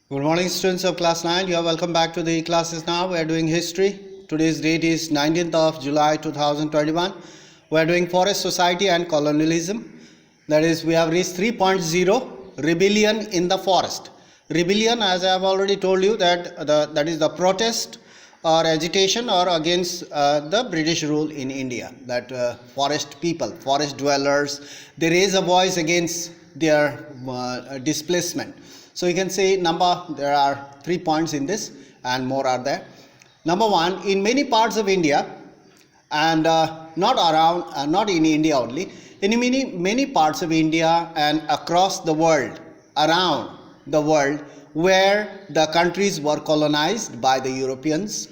Good morning, students of class 9. You are welcome back to the classes now. We are doing history. Today's date is 19th of July 2021. We are doing forest society and colonialism. That is, we have reached 3.0, rebellion in the forest. Rebellion, as I have already told you, that is the protest or agitation or against the British rule in India. That forest people, forest dwellers, they raise a voice against their displacement. So you can say there are 3 points in this and more are there. Number one, in many parts of India and not in India only, in many parts of India and across the world, around the world where the countries were colonized by the Europeans,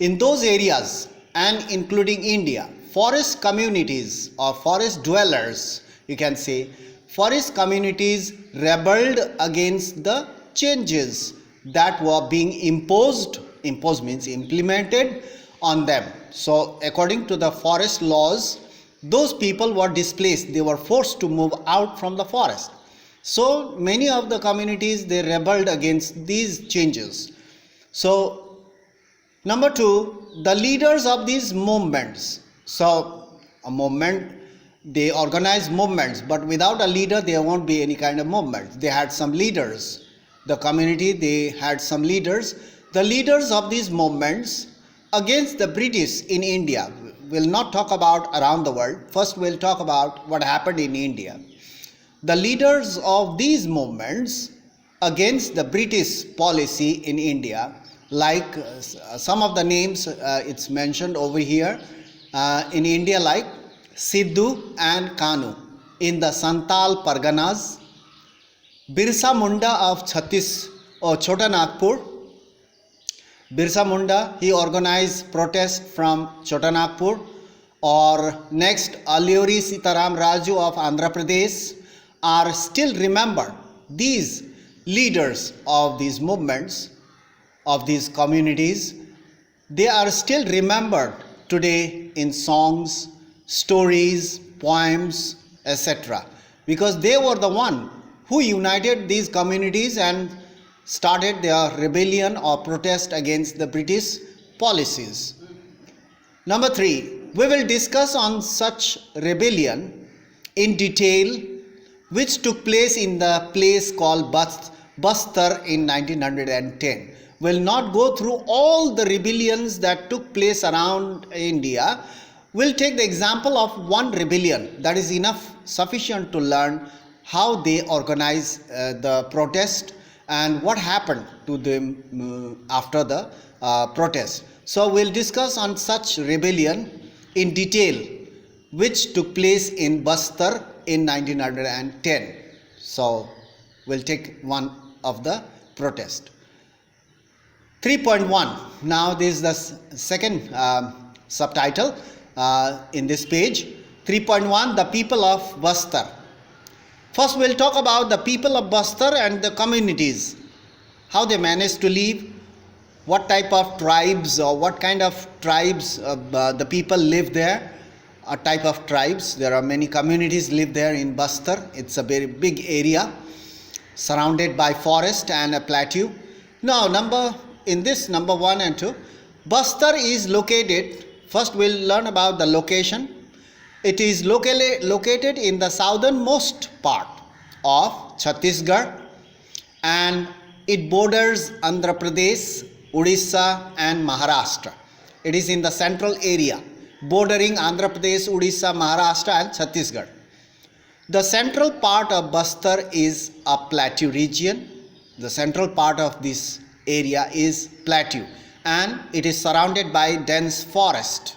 in those areas and including India, forest communities or forest dwellers, you can say, forest communities rebelled against the changes that were being imposed means implemented on them. So according to the forest laws, those people were displaced. They were forced to move out from the forest. So many of the communities, they rebelled against these changes. So number two, the leaders of these movements. So a movement, they organize movements, but without a leader there won't be any kind of movement. They had some leaders. The community, they had some leaders. The leaders of these movements against the British in India. We'll not talk about around the world. First we'll talk about what happened in India. The leaders of these movements against the British policy in India, like some of the names it's mentioned over here in India, like Sidhu and Kanu in the Santal Parganas, Birsa Munda of Chota Nagpur. Birsa Munda, he organized protest from Chota Nagpur. Or next, Alluri Sitaram Raju of Andhra Pradesh are still remembered. These leaders of these movements, of these communities, they are still remembered today in songs, stories, poems, etc. because they were the one who united these communities and started their rebellion or protest against the British policies. Number three, we will discuss on such rebellion in detail, which took place in the place called Bastar in 1910. We'll not go through all the rebellions that took place around India. We'll take the example of one rebellion. That is sufficient to learn how they organize the protest and what happened to them after the protest. So we'll discuss on such rebellion in detail, which took place in Bastar in 1910. So we'll take one of the protest. 3.1. Now this is the second subtitle in this page. 3.1, the people of Bastar. First we'll talk about the people of Bastar and the communities, how they managed to live, what type of tribes or what kind of tribes the people live there, a type of tribes. There are many communities live there in Bastar. It's a very big area surrounded by forest and a plateau. Now number 1 and 2, Bastar is located. First we'll learn about the location. It is located in the southernmost part of Chhattisgarh and it borders Andhra Pradesh, Odisha and Maharashtra. It is in the central area bordering Andhra Pradesh, Odisha, Maharashtra and Chhattisgarh. The central part of Bastar is a plateau region. The central part of this area is plateau and it is surrounded by dense forest.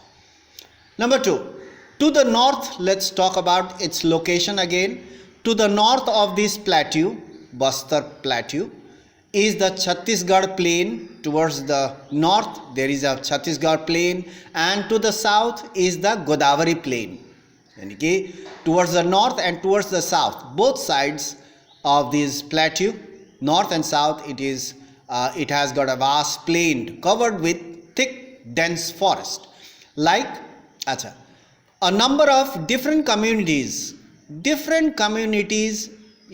Number 2, to the north, let's talk about its location again. To the north of this plateau, Bastar plateau, is the Chhattisgarh plain. Towards the north there is a Chhattisgarh plain and to the south is the Godavari plain. Okay? Towards the north and towards the south, both sides of this plateau, north and south, it has got a vast plain covered with thick dense forest. Like a number of different communities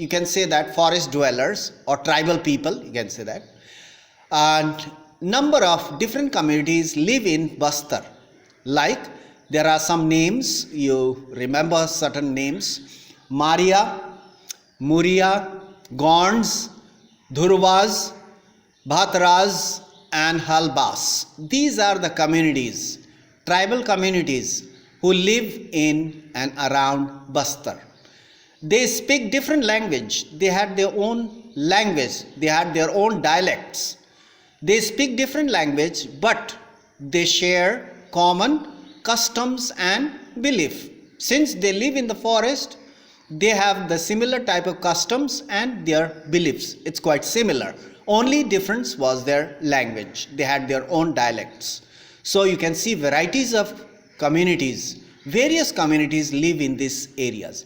you can say that forest dwellers or tribal people, you can say that. And number of different communities live in Bastar. Like there are some names, you remember certain names: Maria, Muria, Gonds, Dhurvas, Bhatras and Halbas. These are the communities, tribal communities who live in and around Bastar. They speak different language. They had their own language. They had their own dialects. They speak different language, but they share common customs and belief. Since they live in the forest, they have the similar type of customs and their beliefs. It's quite similar. Only difference was their language. They had their own dialects. So you can see varieties of communities. Various communities live in these areas.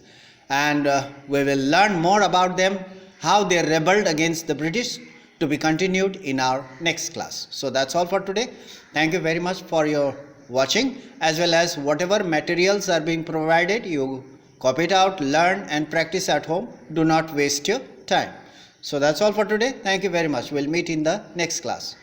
And we will learn more about them, how they rebelled against the British, to be continued in our next class. So that's all for today. Thank you very much for your watching, as well as whatever materials are being provided, you copy it out, learn and practice at home. Do not waste your time. So that's all for today. Thank you very much. We'll meet in the next class.